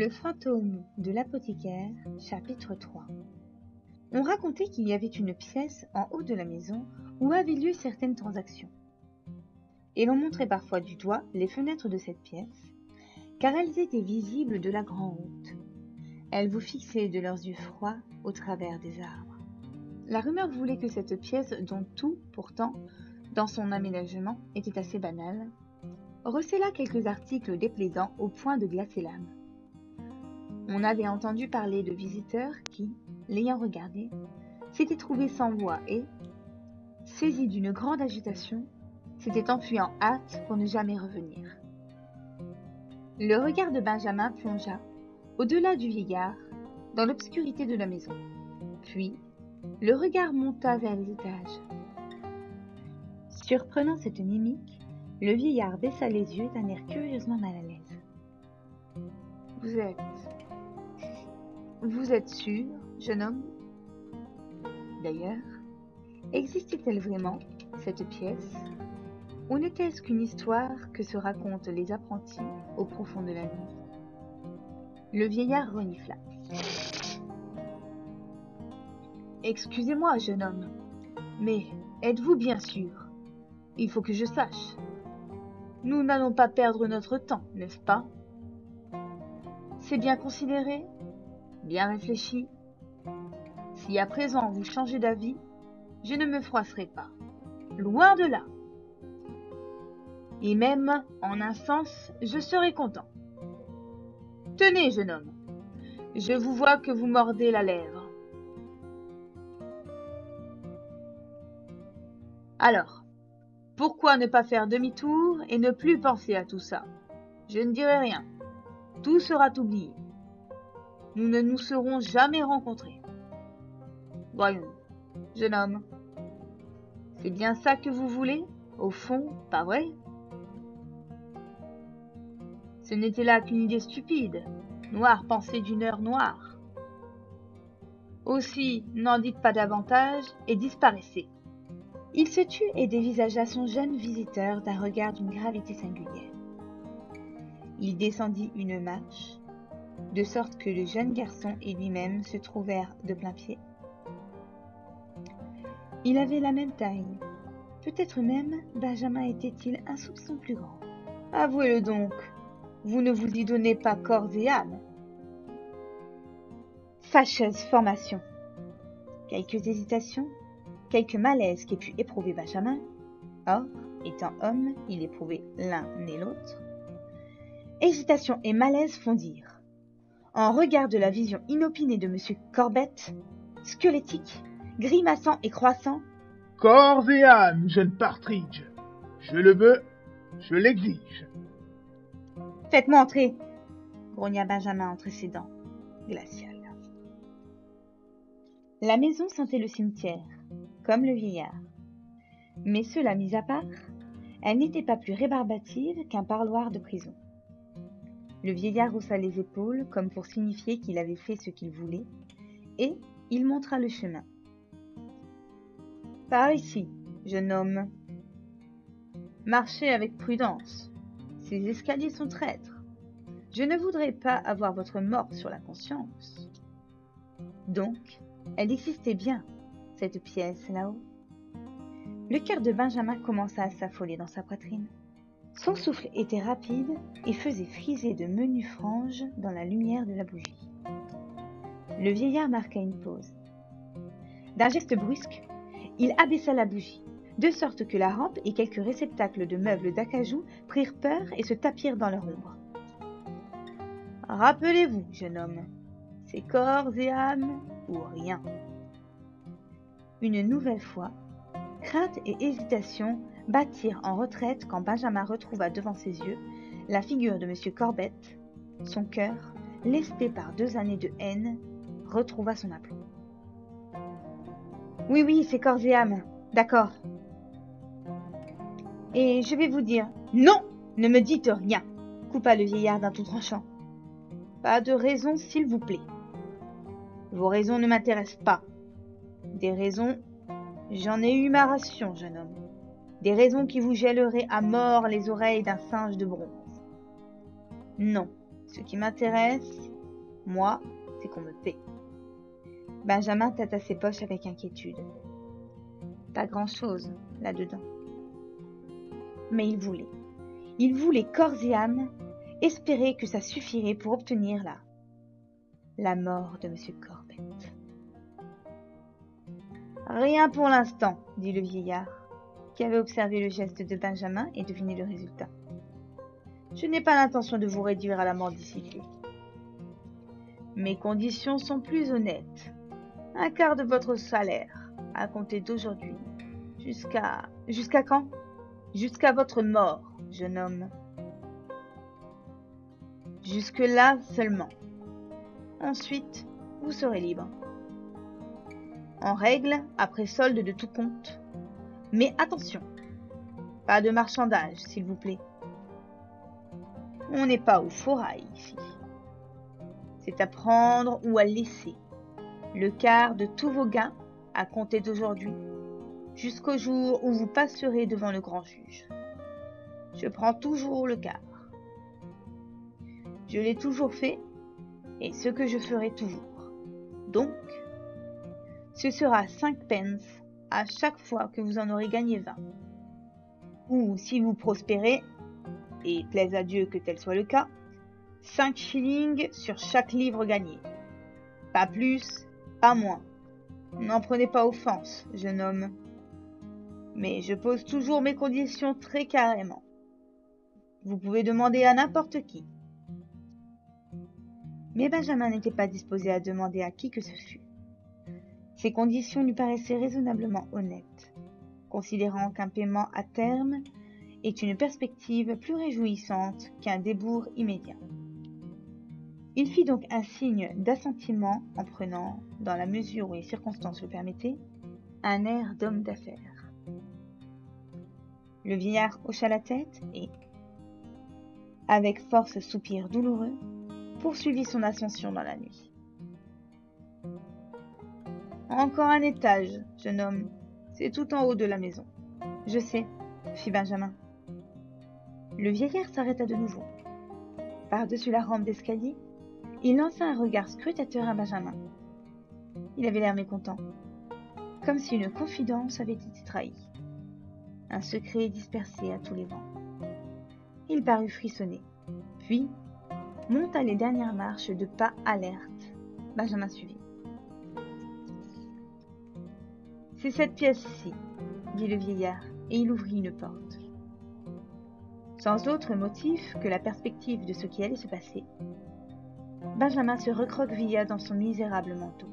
Le fantôme de l'apothicaire, chapitre 3. On racontait qu'il y avait une pièce en haut de la maison où avaient lieu certaines transactions. Et l'on montrait parfois du doigt les fenêtres de cette pièce, car elles étaient visibles de la grande haute. Elles vous fixaient de leurs yeux froids au travers des arbres. La rumeur voulait que cette pièce, dont tout, pourtant, dans son aménagement, était assez banal, recéla quelques articles déplaisants au point de glacer l'âme. On avait entendu parler de visiteurs qui, l'ayant regardé, s'étaient trouvés sans voix et, saisis d'une grande agitation, s'étaient enfuis en hâte pour ne jamais revenir. Le regard de Benjamin plongea, au-delà du vieillard, dans l'obscurité de la maison. Puis, le regard monta vers les étages. Surprenant cette mimique, le vieillard baissa les yeux d'un air curieusement mal à l'aise. Vous êtes sûr, jeune homme? D'ailleurs, existait-elle vraiment, cette pièce, ou n'était-ce qu'une histoire que se racontent les apprentis au profond de la nuit? Le vieillard renifla. Excusez-moi, jeune homme, mais êtes-vous bien sûr? Il faut que je sache. Nous n'allons pas perdre notre temps, n'est-ce pas? C'est bien considéré? Bien réfléchi. Si à présent vous changez d'avis, je ne me froisserai pas. Loin de là. Et même, en un sens, je serai content. Tenez, jeune homme, je vous vois que vous mordez la lèvre. Alors, pourquoi ne pas faire demi-tour et ne plus penser à tout ça? Je ne dirai rien. Tout sera oublié. Nous ne nous serons jamais rencontrés. Voyons, jeune homme, c'est bien ça que vous voulez, au fond, pas vrai? Ce n'était là qu'une idée stupide, noire pensée d'une heure noire. Aussi, n'en dites pas davantage et disparaissez. Il se tut et dévisagea son jeune visiteur d'un regard d'une gravité singulière. Il descendit une marche, de sorte que le jeune garçon et lui-même se trouvèrent de plain-pied. Il avait la même taille. Peut-être même Benjamin était-il un soupçon plus grand. Avouez-le donc, vous ne vous y donnez pas corps et âme. Fâcheuse formation. Quelques hésitations, quelques malaises qu'ait pu éprouver Benjamin. Or, étant homme, il éprouvait l'un et l'autre. Hésitation et malaise fondirent. En regard de la vision inopinée de M. Corbett, squelettique, grimaçant et croissant. Corps et âme, jeune Partridge. Je le veux, je l'exige. Faites-moi entrer, grogna Benjamin entre ses dents glaciales. La maison sentait le cimetière, comme le vieillard. Mais cela mis à part, elle n'était pas plus rébarbative qu'un parloir de prison. Le vieillard haussa les épaules comme pour signifier qu'il avait fait ce qu'il voulait, et il montra le chemin. Par ici, jeune homme. Marchez avec prudence. Ces escaliers sont traîtres. Je ne voudrais pas avoir votre mort sur la conscience. Donc, elle existait bien, cette pièce là-haut. Le cœur de Benjamin commença à s'affoler dans sa poitrine. Son souffle était rapide et faisait friser de menues franges dans la lumière de la bougie. Le vieillard marqua une pause. D'un geste brusque, il abaissa la bougie, de sorte que la rampe et quelques réceptacles de meubles d'acajou prirent peur et se tapirent dans leur ombre. Rappelez-vous, jeune homme, c'est corps et âme ou rien. Une nouvelle fois, crainte et hésitation battirent en retraite quand Benjamin retrouva devant ses yeux la figure de M. Corbett. Son cœur, lesté par 2 années de haine, retrouva son aplomb. Oui, c'est corps et âme, d'accord. Et je vais vous dire, non, ne me dites rien, coupa le vieillard d'un ton tranchant. Pas de raison, s'il vous plaît. Vos raisons ne m'intéressent pas. Des raisons, j'en ai eu ma ration, jeune homme. Des raisons qui vous gèleraient à mort les oreilles d'un singe de bronze. Non, ce qui m'intéresse, Moi, c'est qu'on me paie. Benjamin tâta ses poches avec inquiétude. Pas grand-chose là-dedans. Mais il voulait corps et âme espérer que ça suffirait pour obtenir la mort de M. Corbett. Rien pour l'instant, dit le vieillard, qui avait observé le geste de Benjamin et deviné le résultat. Je n'ai pas l'intention de vous réduire à la mendicité. Mes conditions sont plus honnêtes. Un quart de votre salaire, à compter d'aujourd'hui. Jusqu'à quand? Jusqu'à votre mort, jeune homme. Jusque-là seulement. Ensuite, vous serez libre. En règle, après solde de tout compte. Mais attention, pas de marchandage, s'il vous plaît. On n'est pas au forail ici. C'est à prendre ou à laisser. Le quart de tous vos gains à compter d'aujourd'hui, jusqu'au jour où vous passerez devant le grand juge. Je prends toujours le quart. Je l'ai toujours fait, et ce que je ferai toujours. Donc, ce sera 5 pence à chaque fois que vous en aurez gagné 20. Ou, si vous prospérez, et plaise à Dieu que tel soit le cas, 5 shillings sur chaque livre gagné. Pas plus, pas moins. N'en prenez pas offense, jeune homme. Mais je pose toujours mes conditions très carrément. Vous pouvez demander à n'importe qui. Mais Benjamin n'était pas disposé à demander à qui que ce fût. Ces conditions lui paraissaient raisonnablement honnêtes, considérant qu'un paiement à terme est une perspective plus réjouissante qu'un débours immédiat. Il fit donc un signe d'assentiment en prenant, dans la mesure où les circonstances le permettaient, un air d'homme d'affaires. Le vieillard hocha la tête et, avec force soupir douloureux, poursuivit son ascension dans la nuit. Encore un étage, jeune homme, c'est tout en haut de la maison. Je sais, fit Benjamin. Le vieillard s'arrêta de nouveau. Par-dessus la rampe d'escalier, il lança un regard scrutateur à Benjamin. Il avait l'air mécontent, comme si une confidence avait été trahie, un secret dispersé à tous les vents. Il parut frissonner, puis monta les dernières marches de pas alertes. Benjamin suivit. « C'est cette pièce-ci, » dit le vieillard, et il ouvrit une porte. Sans autre motif que la perspective de ce qui allait se passer, Benjamin se recroquevilla dans son misérable manteau.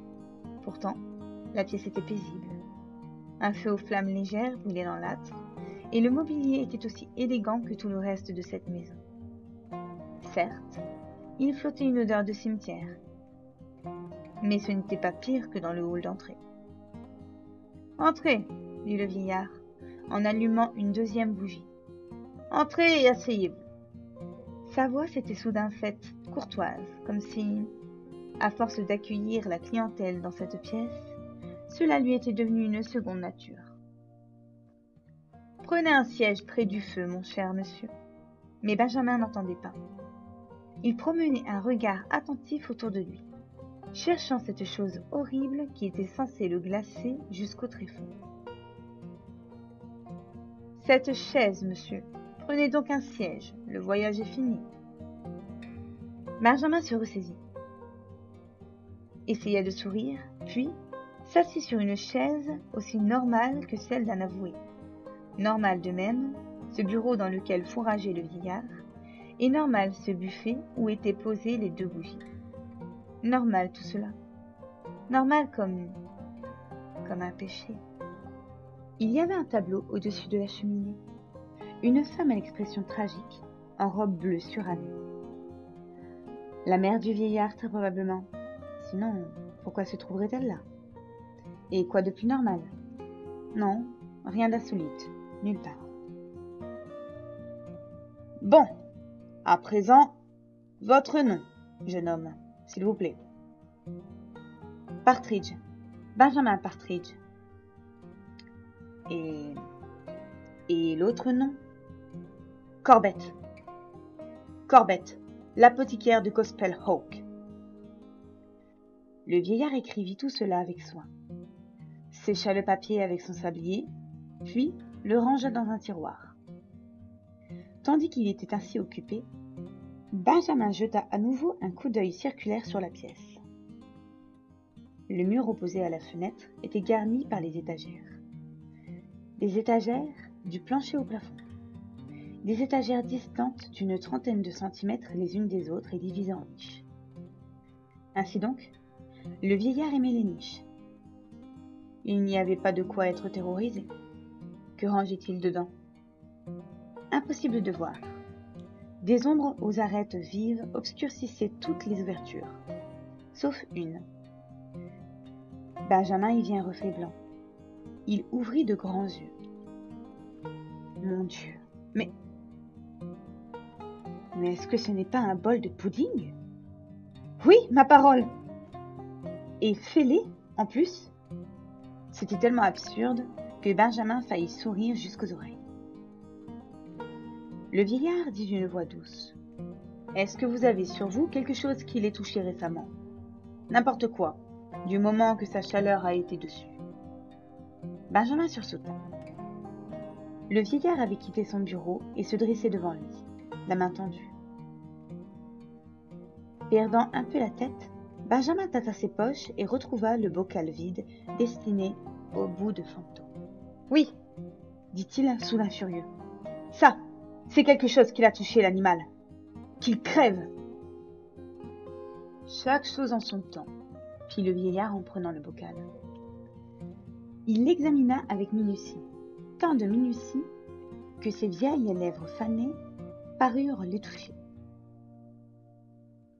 Pourtant, la pièce était paisible. Un feu aux flammes légères brûlait dans l'âtre, et le mobilier était aussi élégant que tout le reste de cette maison. Certes, il flottait une odeur de cimetière, mais ce n'était pas pire que dans le hall d'entrée. « Entrez, » dit le vieillard, en allumant une deuxième bougie. « Entrez et asseyez-vous. » Sa voix s'était soudain faite courtoise, comme si, à force d'accueillir la clientèle dans cette pièce, cela lui était devenu une seconde nature. « Prenez un siège près du feu, mon cher monsieur. » Mais Benjamin n'entendait pas. Il promenait un regard attentif autour de lui, cherchant cette chose horrible qui était censée le glacer jusqu'au tréfonds. « Cette chaise, monsieur. Prenez donc un siège, le voyage est fini. » Benjamin se ressaisit, essaya de sourire, puis s'assit sur une chaise aussi normale que celle d'un avoué. Normal de même, ce bureau dans lequel fourrageait le vieillard, et normal ce buffet où étaient posées les 2 bougies. Normal tout cela. Normal comme un péché. Il y avait un tableau au-dessus de la cheminée. Une femme à l'expression tragique, en robe bleue surannée. La mère du vieillard, très probablement. Sinon, pourquoi se trouverait-elle là? Et quoi de plus normal? Non, rien d'insolite, nulle part. Bon, à présent, votre nom, jeune homme, s'il vous plaît. Partridge, Benjamin Partridge. Et l'autre nom? Corbett. Corbett, l'apothicaire de Gospel Hawk. Le vieillard écrivit tout cela avec soin, sécha le papier avec son sablier, puis le rangea dans un tiroir. Tandis qu'il était ainsi occupé, Benjamin jeta à nouveau un coup d'œil circulaire sur la pièce. Le mur opposé à la fenêtre était garni par les étagères. Des étagères du plancher au plafond. Des étagères distantes d'une trentaine de centimètres les unes des autres et divisées en niches. Ainsi donc, le vieillard aimait les niches. Il n'y avait pas de quoi être terrorisé. Que rangeait-il dedans? Impossible de voir. Des ombres aux arêtes vives obscurcissaient toutes les ouvertures, sauf une. Benjamin y vit un reflet blanc. Il ouvrit de grands yeux. Mon Dieu, mais est-ce que ce n'est pas un bol de pudding? Oui, ma parole! Et fêlé, en plus? C'était tellement absurde que Benjamin faillit sourire jusqu'aux oreilles. Le vieillard dit d'une voix douce. « Est-ce que vous avez sur vous quelque chose qui l'ait touché récemment? N'importe quoi, du moment que sa chaleur a été dessus. » Benjamin sursauta. Le vieillard avait quitté son bureau et se dressait devant lui, la main tendue. Perdant un peu la tête, Benjamin tâta ses poches et retrouva le bocal vide destiné au bout de fantôme. « Oui, dit-il soudain furieux. Ça, c'est quelque chose qui a touché l'animal. Qu'il crève! » Chaque chose en son temps, fit le vieillard en prenant le bocal. Il l'examina avec minutie, tant de minutie que ses vieilles lèvres fanées parurent l'étouffer.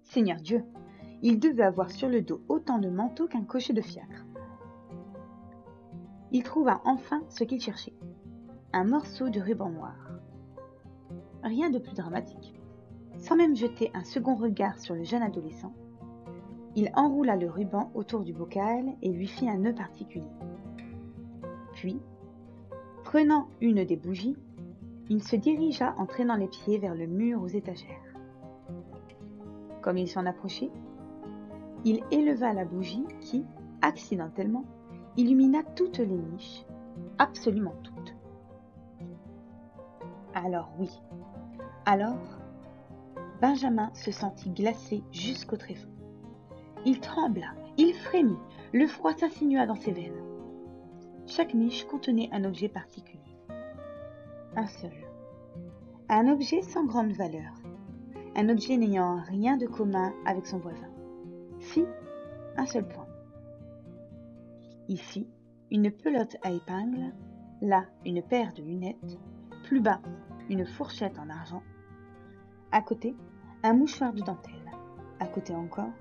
Seigneur Dieu, il devait avoir sur le dos autant de manteaux qu'un cocher de fiacre. Il trouva enfin ce qu'il cherchait, un morceau de ruban noir. Rien de plus dramatique. Sans même jeter un second regard sur le jeune adolescent, il enroula le ruban autour du bocal et lui fit un nœud particulier. Puis, prenant une des bougies, il se dirigea en traînant les pieds vers le mur aux étagères. Comme il s'en approchait, il éleva la bougie qui, accidentellement, illumina toutes les niches, absolument toutes. Alors, Benjamin se sentit glacé jusqu'au tréfonds. Il trembla, il frémit, le froid s'insinua dans ses veines. Chaque niche contenait un objet particulier. Un seul. Un objet sans grande valeur. Un objet n'ayant rien de commun avec son voisin. Si, un seul point. Ici, une pelote à épingles, là, une paire de lunettes, plus bas, une fourchette en argent, à côté, un mouchoir de dentelle, à côté encore,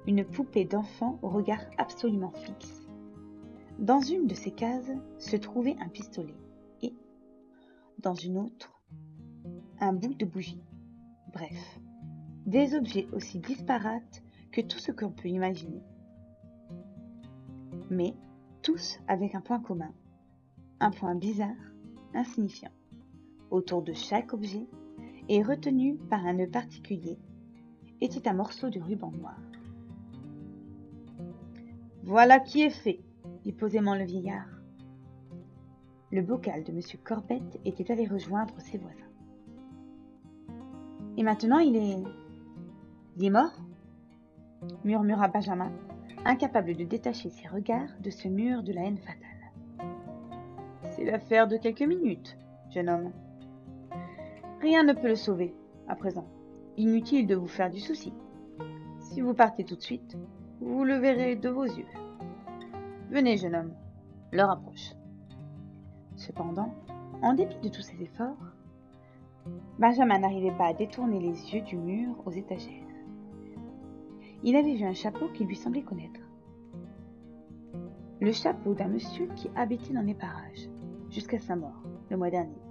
une poupée d'enfant au regard absolument fixe. Dans une de ces cases se trouvait un pistolet et, dans une autre, un bout de bougie. Bref, des objets aussi disparates que tout ce qu'on peut imaginer. Mais tous avec un point commun, un point bizarre, insignifiant. Autour de chaque objet, et retenu par un nœud particulier, était un morceau de ruban noir. « Voilà qui est fait, » dit posément le vieillard. Le bocal de M. Corbet était allé rejoindre ses voisins. « Et maintenant il est mort ?» murmura Benjamin, incapable de détacher ses regards de ce mur de la haine fatale. « C'est l'affaire de quelques minutes, jeune homme. Rien ne peut le sauver, à présent. Inutile de vous faire du souci. Si vous partez tout de suite, vous le verrez de vos yeux. Venez, jeune homme, l'heure approche. » Cependant, en dépit de tous ses efforts, Benjamin n'arrivait pas à détourner les yeux du mur aux étagères. Il avait vu un chapeau qui lui semblait connaître. Le chapeau d'un monsieur qui habitait dans les parages, jusqu'à sa mort, le mois dernier.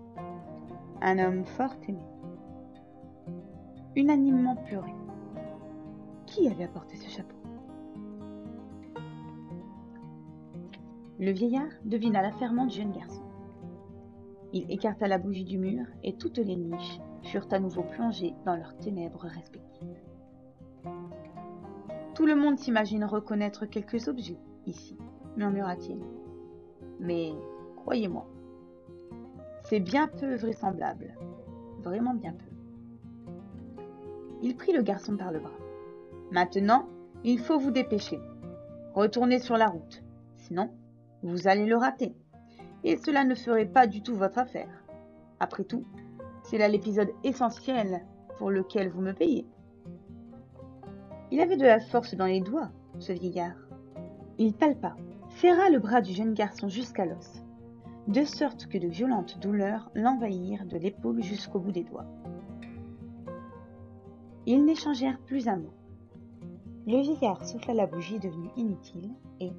Un homme fort aimé. Unanimement pleuré. Qui avait apporté ce chapeau? Le vieillard devina l'affairement du jeune garçon. Il écarta la bougie du mur et toutes les niches furent à nouveau plongées dans leurs ténèbres respectives. Tout le monde s'imagine reconnaître quelques objets ici, murmura-t-il. Mais croyez-moi, c'est bien peu vraisemblable, vraiment bien peu. Il prit le garçon par le bras. Maintenant, il faut vous dépêcher. Retournez sur la route, sinon vous allez le rater. Et cela ne ferait pas du tout votre affaire. Après tout, c'est là l'épisode essentiel pour lequel vous me payez. Il avait de la force dans les doigts, ce vieillard. Il palpa, serra le bras du jeune garçon jusqu'à l'os, de sorte que de violentes douleurs l'envahirent de l'épaule jusqu'au bout des doigts. Ils n'échangèrent plus un mot. Le vieillard souffla la bougie devenue inutile et,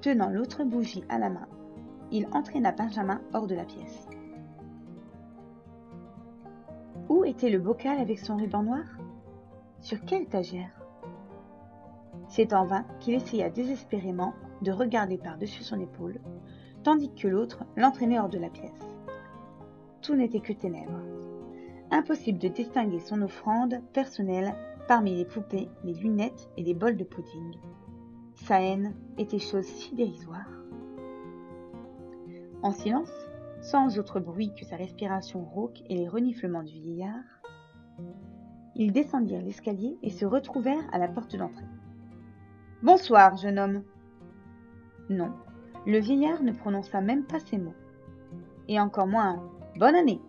tenant l'autre bougie à la main, il entraîna Benjamin hors de la pièce. Où était le bocal avec son ruban noir? Sur quelle étagère? C'est en vain qu'il essaya désespérément de regarder par-dessus son épaule, tandis que l'autre l'entraînait hors de la pièce. Tout n'était que ténèbres. Impossible de distinguer son offrande personnelle parmi les poupées, les lunettes et les bols de pudding. Sa haine était chose si dérisoire. En silence, sans autre bruit que sa respiration rauque et les reniflements du vieillard, ils descendirent l'escalier et se retrouvèrent à la porte d'entrée. « Bonsoir, jeune homme !» Non, le vieillard ne prononça même pas ces mots. Et encore moins « Bonne année !»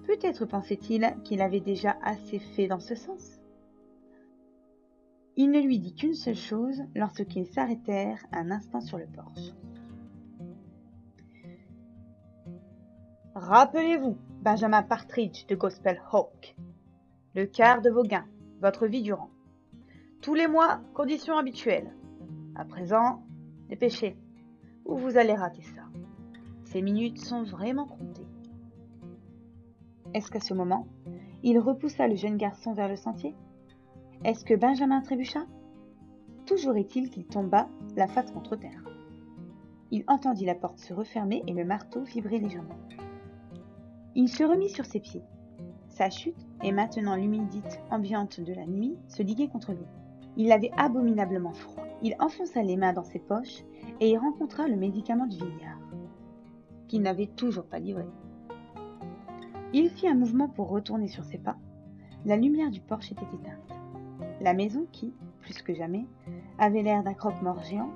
Peut-être pensait-il qu'il avait déjà assez fait dans ce sens. Il ne lui dit qu'une seule chose lorsqu'ils s'arrêtèrent un instant sur le porche. « Rappelez-vous, Benjamin Partridge de Gospel Hawk, le quart de vos gains, votre vie durant. Tous les mois, conditions habituelles. À présent, dépêchez, ou vous allez rater ça. Ces minutes sont vraiment comptées. » Est-ce qu'à ce moment, il repoussa le jeune garçon vers le sentier? Est-ce que Benjamin trébucha? Toujours est-il qu'il tomba la face contre terre. Il entendit la porte se refermer et le marteau vibrer légèrement. Il se remit sur ses pieds. Sa chute, et maintenant l'humidité ambiante de la nuit, se liguait contre lui. Il avait abominablement froid. Il enfonça les mains dans ses poches et y rencontra le médicament du vieillard, qu'il n'avait toujours pas livré. Il fit un mouvement pour retourner sur ses pas. La lumière du porche était éteinte. La maison qui, plus que jamais, avait l'air d'un croque-mort géant,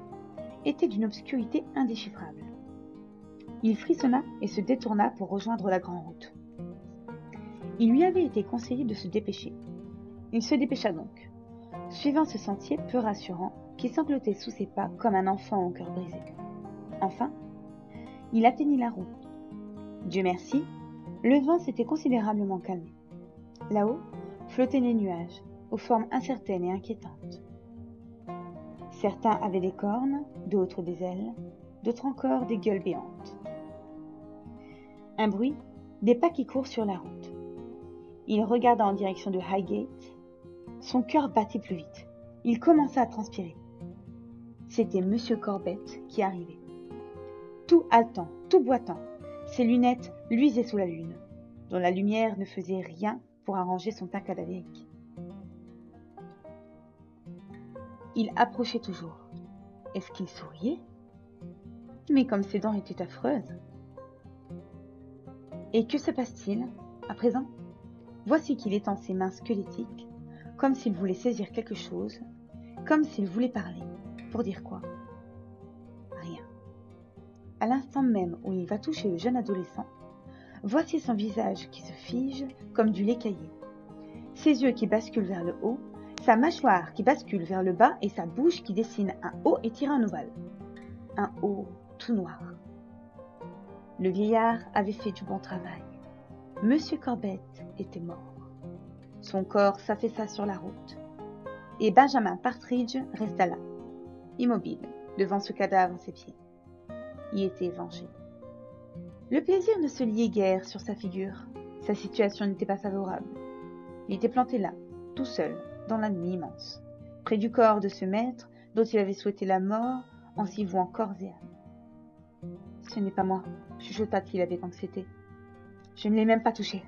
était d'une obscurité indéchiffrable. Il frissonna et se détourna pour rejoindre la grande route. Il lui avait été conseillé de se dépêcher. Il se dépêcha donc, suivant ce sentier peu rassurant qui sanglotait sous ses pas comme un enfant au cœur brisé. Enfin, il atteignit la route. Dieu merci, le vent s'était considérablement calmé. Là-haut, flottaient les nuages, aux formes incertaines et inquiétantes. Certains avaient des cornes, d'autres des ailes, d'autres encore des gueules béantes. Un bruit, des pas qui courent sur la route. Il regarda en direction de Highgate. Son cœur battit plus vite. Il commença à transpirer. C'était M. Corbett qui arrivait. Tout haletant, tout boitant, ses lunettes luisaient sous la lune, dont la lumière ne faisait rien pour arranger son teint cadavérique. Il approchait toujours. Est-ce qu'il souriait? Mais comme ses dents étaient affreuses. Et que se passe-t-il à présent? Voici qu'il étend ses mains squelettiques, comme s'il voulait saisir quelque chose, comme s'il voulait parler. Pour dire quoi? Rien. À l'instant même où il va toucher le jeune adolescent, voici son visage qui se fige comme du lait caillé, ses yeux qui basculent vers le haut, sa mâchoire qui bascule vers le bas et sa bouche qui dessine un O étiré en ovale. Un O tout noir. Le vieillard avait fait du bon travail. Monsieur Corbett était mort. Son corps s'affaissa sur la route. Et Benjamin Partridge resta là, immobile, devant ce cadavre à ses pieds. Il était vengé. Le plaisir ne se liait guère sur sa figure. Sa situation n'était pas favorable. Il était planté là, tout seul, dans la nuit immense, près du corps de ce maître dont il avait souhaité la mort en s'y vouant corps et âme. « Ce n'est pas moi, chuchota-t-il avec anxiété. Je ne l'ai même pas touché.